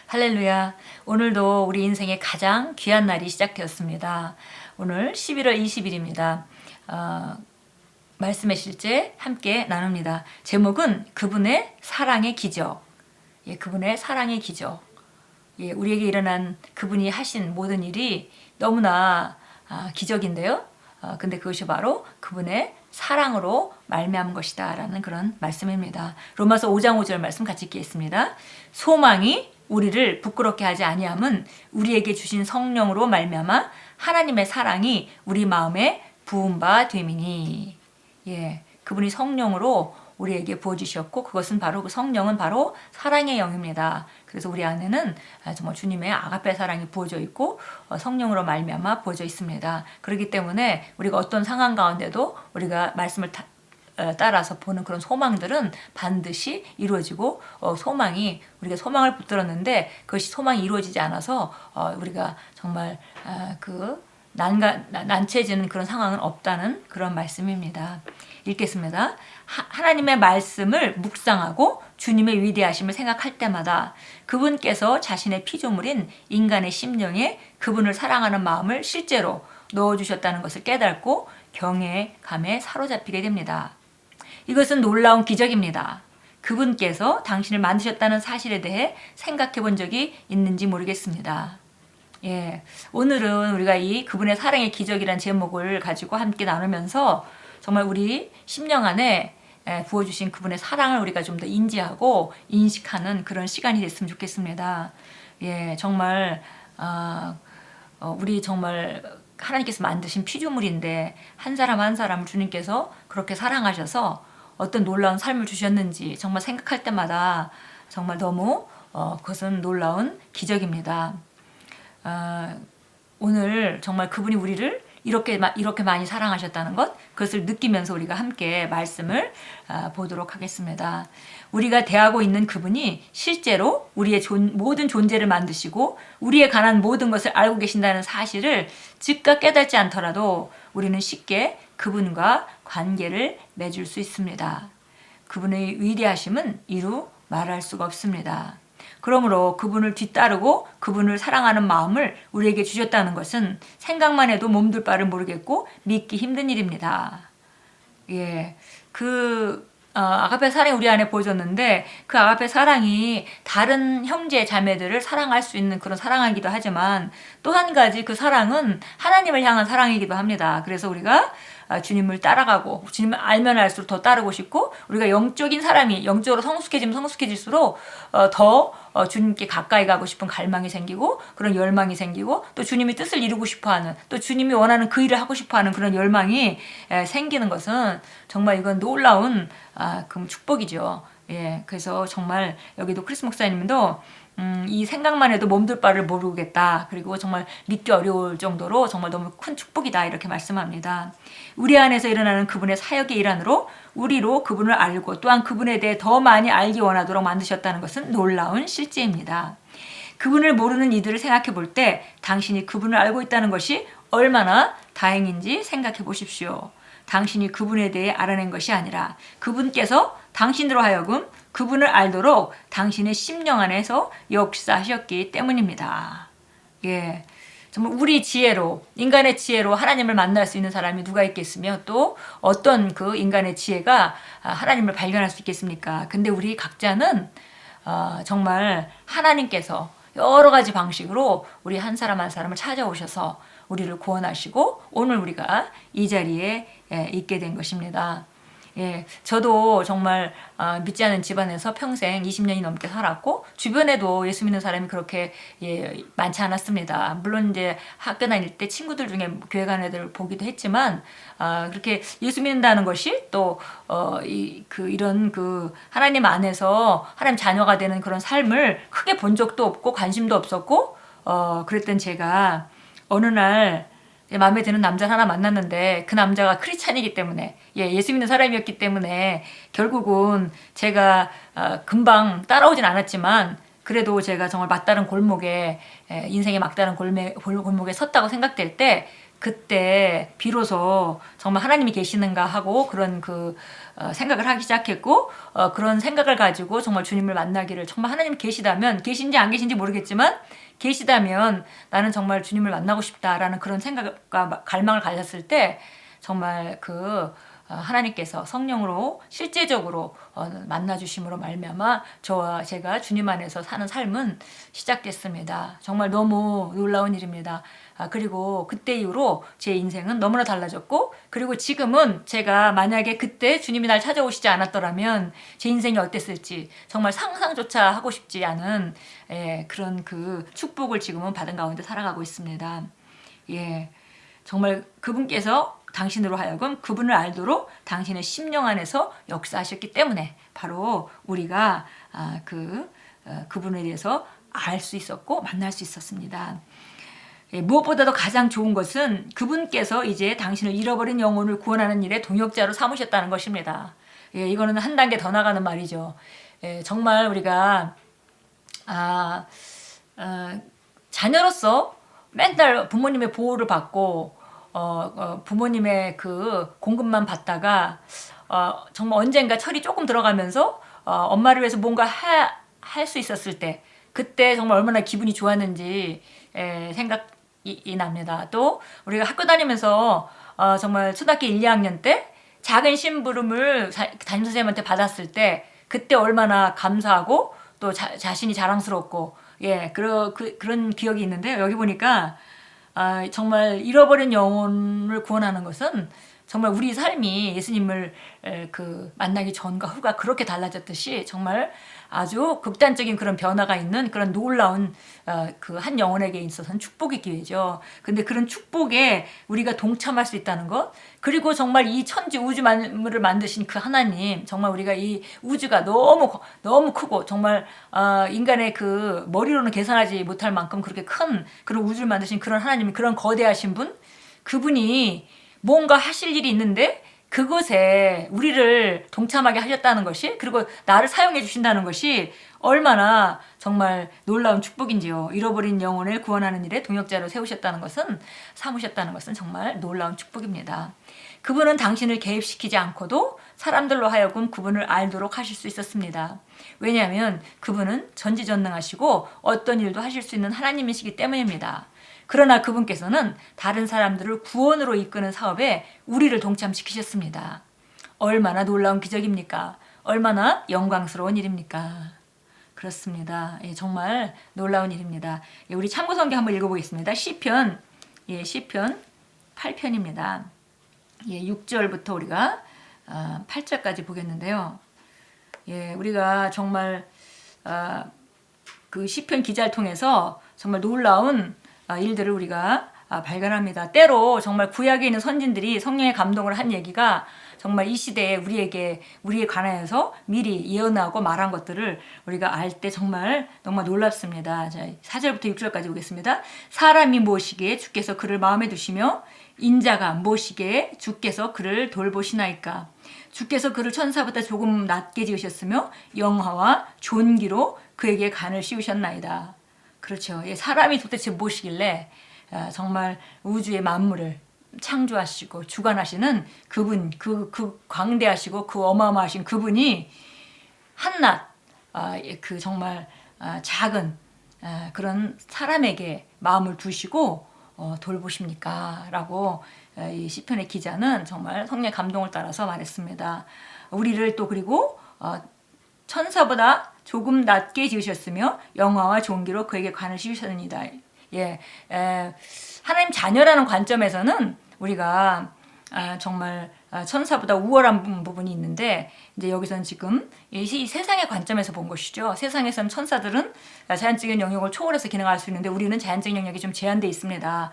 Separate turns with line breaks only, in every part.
할렐루야. 오늘도 우리 인생의 가장 귀한 날이 시작되었습니다. 오늘 11월 20일입니다. 말씀의 실제 함께 나눕니다. 제목은 그분의 사랑의 기적. 그분의 사랑의 기적. 우리에게 일어난 그분이 하신 모든 일이 너무나 기적인데요. 근데 그것이 바로 그분의 사랑으로 말미암은 것이다 라는 그런 말씀입니다. 로마서 5장 5절 말씀 같이 읽겠습니다. 소망이 우리를 부끄럽게 하지 아니함은 우리에게 주신 성령으로 말미암아 하나님의 사랑이 우리 마음에 부은 바 됨이니. 그분이 성령으로 우리에게 부어주셨고 그것은 바로 그 성령은 바로 사랑의 영입니다. 그래서 우리 안에는 정말 주님의 아가페 사랑이 부어져 있고 성령으로 말미암아 부어져 있습니다. 그렇기 때문에 우리가 어떤 상황 가운데도 우리가 말씀을 따라서 보는 그런 소망들은 반드시 이루어지고 소망이 우리가 소망을 붙들었는데 그것이 소망이 이루어지지 않아서 우리가 정말 그 난처해지는 그런 상황은 없다는 그런 말씀입니다. 읽겠습니다. 하나님의 말씀을 묵상하고 주님의 위대하심을 생각할 때마다 그분께서 자신의 피조물인 인간의 심령에 그분을 사랑하는 마음을 실제로 넣어주셨다는 것을 깨닫고 경외감에 사로잡히게 됩니다. 이것은 놀라운 기적입니다. 그분께서 당신을 만드셨다는 사실에 대해 생각해 본 적이 있는지 모르겠습니다. 오늘은 우리가 이 그분의 사랑의 기적이라는 제목을 가지고 함께 나누면서 정말 우리 심령 안에 부어주신 그분의 사랑을 우리가 좀 더 인지하고 인식하는 그런 시간이 됐으면 좋겠습니다. 정말 우리 정말 하나님께서 만드신 피조물인데 한 사람 한 사람을 주님께서 그렇게 사랑하셔서 어떤 놀라운 삶을 주셨는지 정말 생각할 때마다 정말 너무 그것은 놀라운 기적입니다. 오늘 정말 그분이 우리를 이렇게 많이 사랑하셨다는 것, 그것을 느끼면서 우리가 함께 말씀을 보도록 하겠습니다. 우리가 대하고 있는 그분이 실제로 우리의 모든 존재를 만드시고 우리에 관한 모든 것을 알고 계신다는 사실을 즉각 깨닫지 않더라도 우리는 쉽게 그분과 관계를 맺을 수 있습니다. 그분의 위대하심은 이루 말할 수가 없습니다. 그러므로 그분을 뒤따르고 그분을 사랑하는 마음을 우리에게 주셨다는 것은 생각만 해도 몸둘 바를 모르겠고 믿기 힘든 일입니다. 아가페 사랑이 우리 안에 보여졌는데 그 아가페 사랑이 다른 형제 자매들을 사랑할 수 있는 그런 사랑이기도 하지만 또 한 가지 그 사랑은 하나님을 향한 사랑이기도 합니다. 그래서 우리가 주님을 따라가고 주님을 알면 알수록 더 따르고 싶고 우리가 영적인 사람이 영적으로 성숙해지면 성숙해질수록 더 주님께 가까이 가고 싶은 갈망이 생기고 그런 열망이 생기고 또 주님의 뜻을 이루고 싶어하는 또 주님이 원하는 그 일을 하고 싶어하는 그런 열망이 생기는 것은 정말 이건 놀라운 그 축복이죠. 그래서 정말 여기도 크리스 목사님도 이 생각만 해도 몸둘 바를 모르겠다. 그리고 정말 믿기 어려울 정도로 정말 너무 큰 축복이다. 이렇게 말씀합니다. 우리 안에서 일어나는 그분의 사역의 일환으로 우리로 그분을 알고 또한 그분에 대해 더 많이 알기 원하도록 만드셨다는 것은 놀라운 실제입니다. 그분을 모르는 이들을 생각해 볼 때 당신이 그분을 알고 있다는 것이 얼마나 다행인지 생각해 보십시오. 당신이 그분에 대해 알아낸 것이 아니라 그분께서 당신으로 하여금 그분을 알도록 당신의 심령 안에서 역사하셨기 때문입니다. 정말 우리 지혜로 인간의 지혜로 하나님을 만날 수 있는 사람이 누가 있겠으며 또 어떤 그 인간의 지혜가 하나님을 발견할 수 있겠습니까? 근데 우리 각자는 정말 하나님께서 여러 가지 방식으로 우리 한 사람 한 사람을 찾아오셔서 우리를 구원하시고 오늘 우리가 이 자리에 있게 된 것입니다. 저도 정말 믿지 않은 집안에서 평생 20년이 넘게 살았고 주변에도 예수 믿는 사람이 그렇게 많지 않았습니다. 물론 이제 학교 다닐 때 친구들 중에 교회 간 애들 보기도 했지만 그렇게 예수 믿는다는 것이 또 이런 그 하나님 안에서 하나님 자녀가 되는 그런 삶을 크게 본 적도 없고 관심도 없었고 그랬던 제가 어느 날 마음에 드는 남자를 하나 만났는데 그 남자가 크리스찬이기 때문에 예수 믿는 사람이었기 때문에 결국은 제가 금방 따라오진 않았지만 그래도 제가 정말 막다른 골목에 인생의 막다른 골목에 섰다고 생각될 때 그때 비로소 정말 하나님이 계시는가 하고 그런 생각을 하기 시작했고, 그런 생각을 가지고 정말 주님을 만나기를, 정말 하나님이 계시다면, 계신지 안 계신지 모르겠지만 계시다면 나는 정말 주님을 만나고 싶다라는 그런 생각과 갈망을 가졌을 때 정말 하나님께서 성령으로 실제적으로 만나주심으로 말미암아 저와 제가 주님 안에서 사는 삶은 시작됐습니다. 정말 너무 놀라운 일입니다. 그리고 그때 이후로 제 인생은 너무나 달라졌고, 그리고 지금은 제가 만약에 그때 주님이 날 찾아오시지 않았더라면 제 인생이 어땠을지 정말 상상조차 하고 싶지 않은 그런 축복을 지금은 받은 가운데 살아가고 있습니다. 예, 정말 그분께서 당신으로 하여금 그분을 알도록 당신의 심령 안에서 역사하셨기 때문에 바로 우리가 그분에 대해서 알 수 있었고 만날 수 있었습니다. 무엇보다도 가장 좋은 것은 그분께서 이제 당신을 잃어버린 영혼을 구원하는 일에 동역자로 삼으셨다는 것입니다. 이거는 한 단계 더 나가는 말이죠. 정말 우리가 자녀로서 맨날 부모님의 보호를 받고 부모님의 공급만 받다가 정말 언젠가 철이 조금 들어가면서 엄마를 위해서 뭔가 할 수 있었을 때, 그때 정말 얼마나 기분이 좋았는지 생각이 납니다. 또 우리가 학교 다니면서 정말 초등학교 1, 2학년 때 작은 심부름을 담임선생님한테 받았을 때 그때 얼마나 감사하고 또 자신이 자랑스럽고 그런 기억이 있는데요. 여기 보니까 정말 잃어버린 영혼을 구원하는 것은 정말 우리 삶이 예수님을 만나기 전과 후가 그렇게 달라졌듯이 정말 아주 극단적인 그런 변화가 있는 그런 놀라운 한 영혼에게 있어서는 축복의 기회죠. 근데 그런 축복에 우리가 동참할 수 있다는 것, 그리고 정말 이 천지 우주 만물을 만드신 그 하나님, 정말 우리가 이 우주가 너무 크고 정말 인간의 머리로는 계산하지 못할 만큼 그렇게 큰 그런 우주를 만드신 그런 하나님, 그런 거대하신 분, 그분이 뭔가 하실 일이 있는데 그것에 우리를 동참하게 하셨다는 것이, 그리고 나를 사용해 주신다는 것이 얼마나 정말 놀라운 축복인지요. 잃어버린 영혼을 구원하는 일에 동역자로 삼으셨다는 것은 정말 놀라운 축복입니다. 그분은 당신을 개입시키지 않고도 사람들로 하여금 그분을 알도록 하실 수 있었습니다. 왜냐하면 그분은 전지전능하시고 어떤 일도 하실 수 있는 하나님이시기 때문입니다. 그러나 그분께서는 다른 사람들을 구원으로 이끄는 사업에 우리를 동참시키셨습니다. 얼마나 놀라운 기적입니까? 얼마나 영광스러운 일입니까? 그렇습니다. 정말 놀라운 일입니다. 우리 참고성경 한번 읽어보겠습니다. 시편 8편입니다. 6절부터 우리가 8절까지 보겠는데요. 우리가 정말 그 시편 기자를 통해서 정말 놀라운 일들을 우리가 발견합니다. 때로 정말 구약에 있는 선진들이 성령의 감동을 한 얘기가 정말 이 시대에 우리에 관하여서 미리 예언하고 말한 것들을 우리가 알 때 정말 놀랍습니다. 자, 4절부터 6절까지 보겠습니다. 사람이 무엇이기에 주께서 그를 마음에 두시며 인자가 무엇이기에 주께서 그를 돌보시나이까. 주께서 그를 천사보다 조금 낮게 지으셨으며 영화와 존귀로 그에게 간을 씌우셨나이다. 그렇죠. 사람이 도대체 무엇이길래 정말 우주의 만물을 창조하시고 주관하시는 그분, 그 광대하시고 그 어마어마하신 그분이 한낱 정말 작은 그런 사람에게 마음을 두시고 돌보십니까? 라고 이 시편의 기자는 정말 성령의 감동을 따라서 말했습니다. 우리를 또 그리고 천사보다 조금 낮게 지으셨으며 영화와 존귀로 그에게 관을 씌우셨습니다. 하나님 자녀라는 관점에서는 우리가 정말 천사보다 우월한 부분이 있는데, 이제 여기서는 지금 이 세상의 관점에서 본 것이죠. 세상에서는 천사들은 자연적인 영역을 초월해서 기능할 수 있는데 우리는 자연적인 영역이 좀 제한되어 있습니다.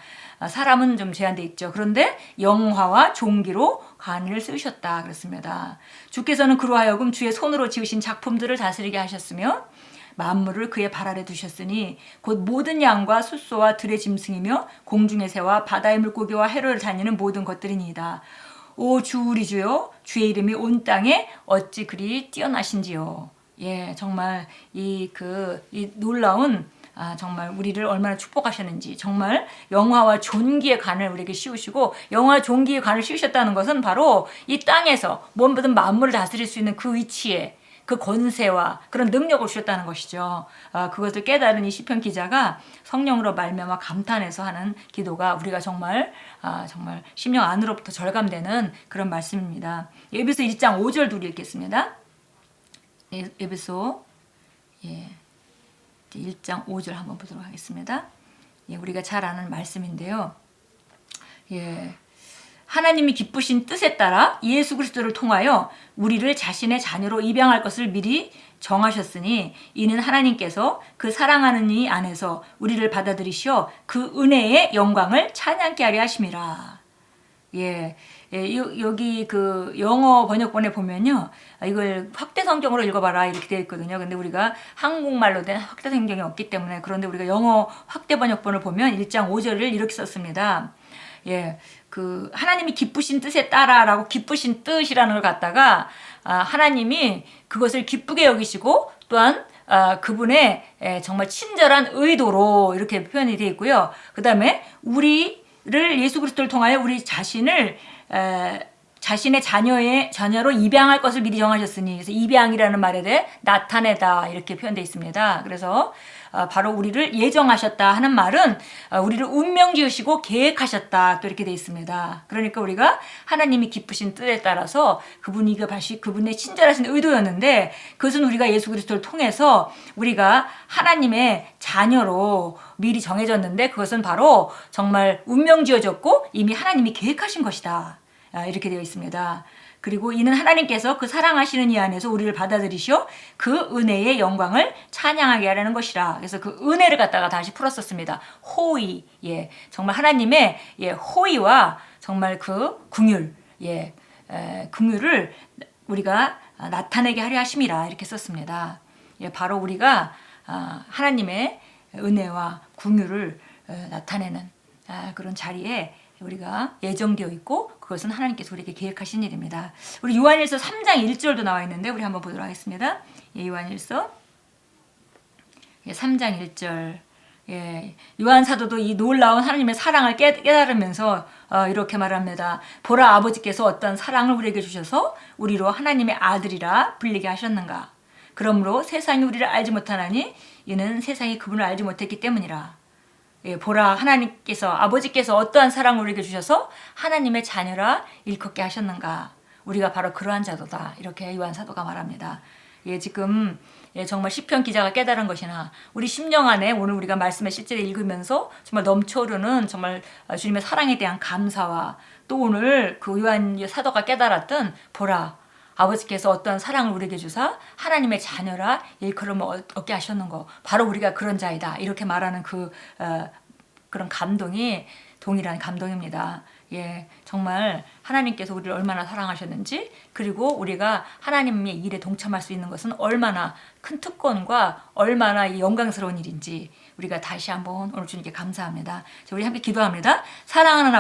사람은 좀 제한되어 있죠. 그런데 영화와 존귀로 관을 쓰셨다 그랬습니다. 주께서는 그로 하여금 주의 손으로 지으신 작품들을 다스리게 하셨으며 만물을 그의 발 아래 두셨으니 곧 모든 양과 숫소와 들의 짐승이며 공중의 새와 바다의 물고기와 해로를 다니는 모든 것들이니이다. 오 주 우리 주여, 주의 이름이 온 땅에 어찌 그리 뛰어나신지요. 정말 이 놀라운 정말 우리를 얼마나 축복하셨는지, 정말 영화와 존귀의 관을 우리에게 씌우시고, 영화와 존귀의 관을 씌우셨다는 것은 바로 이 땅에서 모든 만물을 다스릴 수 있는 그 위치에 그 권세와 그런 능력을 주셨다는 것이죠. 그것을 깨달은 이 시편 기자가 성령으로 말미암아 감탄해서 하는 기도가 우리가 정말 심령 안으로부터 절감되는 그런 말씀입니다. 에베소 1장 5절 둘이 읽겠습니다. 에베소 1장 5절 한번 보도록 하겠습니다. 우리가 잘 아는 말씀인데요. 하나님이 기쁘신 뜻에 따라 예수 그리스도를 통하여 우리를 자신의 자녀로 입양할 것을 미리 정하셨으니 이는 하나님께서 그 사랑하는 이 안에서 우리를 받아들이시어 그 은혜의 영광을 찬양케 하려 하심이라. 여기 그 영어 번역본에 보면요, 이걸 확대 성경으로 읽어봐라 이렇게 되어 있거든요. 근데 우리가 한국말로 된 확대 성경이 없기 때문에, 그런데 우리가 영어 확대 번역본을 보면 1장 5절을 이렇게 썼습니다. 그 하나님이 기쁘신 뜻에 따라라고 기쁘신 뜻이라는 걸 갖다가 하나님이 그것을 기쁘게 여기시고 또한 그분의 정말 친절한 의도로 이렇게 표현이 되어 있고요. 그 다음에 우리를 예수 그리스도를 통하여 우리 자신을 자신의 자녀로 입양할 것을 미리 정하셨으니, 그래서 입양이라는 말에 대해 나타내다 이렇게 표현되어 있습니다. 그래서 바로 우리를 예정하셨다 하는 말은 우리를 운명 지으시고 계획하셨다 또 이렇게 되어 있습니다. 그러니까 우리가 하나님이 기쁘신 뜻에 따라서 그분의 친절하신 의도였는데, 그것은 우리가 예수 그리스도를 통해서 우리가 하나님의 자녀로 미리 정해졌는데, 그것은 바로 정말 운명 지어졌고 이미 하나님이 계획하신 것이다 이렇게 되어 있습니다. 그리고 이는 하나님께서 그 사랑하시는 이 안에서 우리를 받아들이시어 그 은혜의 영광을 찬양하게 하라는 것이라. 그래서 그 은혜를 갖다가 다시 풀었었습니다. 호의, 정말 하나님의 호의와 정말 그 긍휼, 긍휼을 우리가 나타내게 하려 하심이라 이렇게 썼습니다. 바로 우리가 하나님의 은혜와 긍휼을 나타내는 그런 자리에 우리가 예정되어 있고, 그것은 하나님께서 우리에게 계획하신 일입니다. 우리 요한일서 3장 1절도 나와 있는데 우리 한번 보도록 하겠습니다. 요한일서 3장 1절. 요한 사도도 이 놀라운 하나님의 사랑을 깨달으면서 이렇게 말합니다. 보라, 아버지께서 어떤 사랑을 우리에게 주셔서 우리로 하나님의 아들이라 불리게 하셨는가. 그러므로 세상이 우리를 알지 못하나니 이는 세상이 그분을 알지 못했기 때문이라. 보라, 하나님께서 아버지께서 어떠한 사랑을 우리에게 주셔서 하나님의 자녀라 일컫게 하셨는가. 우리가 바로 그러한 자도다 이렇게 요한 사도가 말합니다. 지금 정말 시편 기자가 깨달은 것이나 우리 심령 안에 오늘 우리가 말씀을 실제로 읽으면서 정말 넘쳐흐르는 정말 주님의 사랑에 대한 감사와, 또 오늘 그 요한 사도가 깨달았던 보라, 아버지께서 어떤 사랑을 우리에게 주사 하나님의 자녀라 일컬음을 얻게 하셨는 거, 바로 우리가 그런 자이다 이렇게 말하는 그런 감동이 동일한 감동입니다. 정말 하나님께서 우리를 얼마나 사랑하셨는지, 그리고 우리가 하나님의 일에 동참할 수 있는 것은 얼마나 큰 특권과 얼마나 영광스러운 일인지 우리가 다시 한번 오늘 주님께 감사합니다. 자, 우리 함께 기도합니다. 사랑하는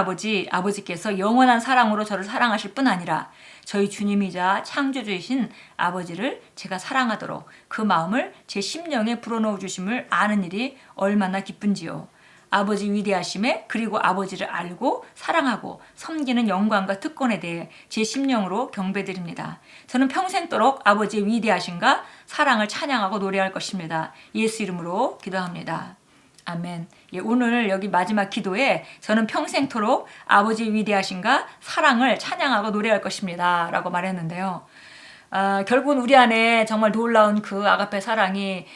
아버지께서 영원한 사랑으로 저를 사랑하실 뿐 아니라 저희 주님이자 창조주이신 아버지를 제가 사랑하도록 그 마음을 제 심령에 불어넣어 주심을 아는 일이 얼마나 기쁜지요. 아버지 위대하심에, 그리고 아버지를 알고 사랑하고 섬기는 영광과 특권에 대해 제 심령으로 경배드립니다. 저는 평생도록 아버지의 위대하심과 사랑을 찬양하고 노래할 것입니다. 예수 이름으로 기도합니다. 아멘. 오늘 여기 마지막 기도에 저는 평생토록 아버지의 위대하심과 사랑을 찬양하고 노래할 것입니다 라고 말했는데요. 결국은 우리 안에 정말 놀라운 그 아가페 사랑이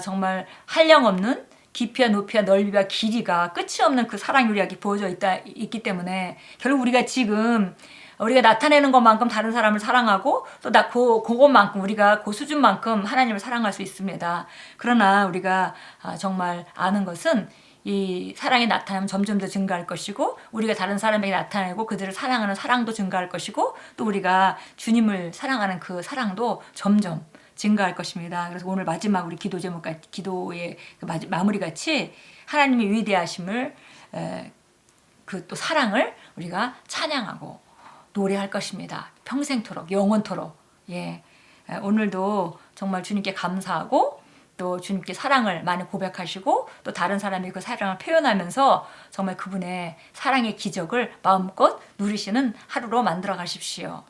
정말 한량없는 깊이와 높이와 넓이와 길이가 끝이 없는 그 사랑이 우리에게 부어져 있기 때문에, 결국 우리가 지금 우리가 나타내는 것만큼 다른 사람을 사랑하고 또 그것만큼 우리가 그 수준만큼 하나님을 사랑할 수 있습니다. 그러나 우리가 정말 아는 것은 이 사랑이 나타나면 점점 더 증가할 것이고, 우리가 다른 사람에게 나타내고 그들을 사랑하는 사랑도 증가할 것이고, 또 우리가 주님을 사랑하는 그 사랑도 점점 증가할 것입니다. 그래서 오늘 마지막 우리 기도 제목, 기도의 마무리 같이 하나님의 위대하심을, 그 또 사랑을 우리가 찬양하고 노래할 것입니다. 평생토록, 영원토록. 오늘도 정말 주님께 감사하고 또 주님께 사랑을 많이 고백하시고 또 다른 사람이 그 사랑을 표현하면서 정말 그분의 사랑의 기적을 마음껏 누리시는 하루로 만들어 가십시오.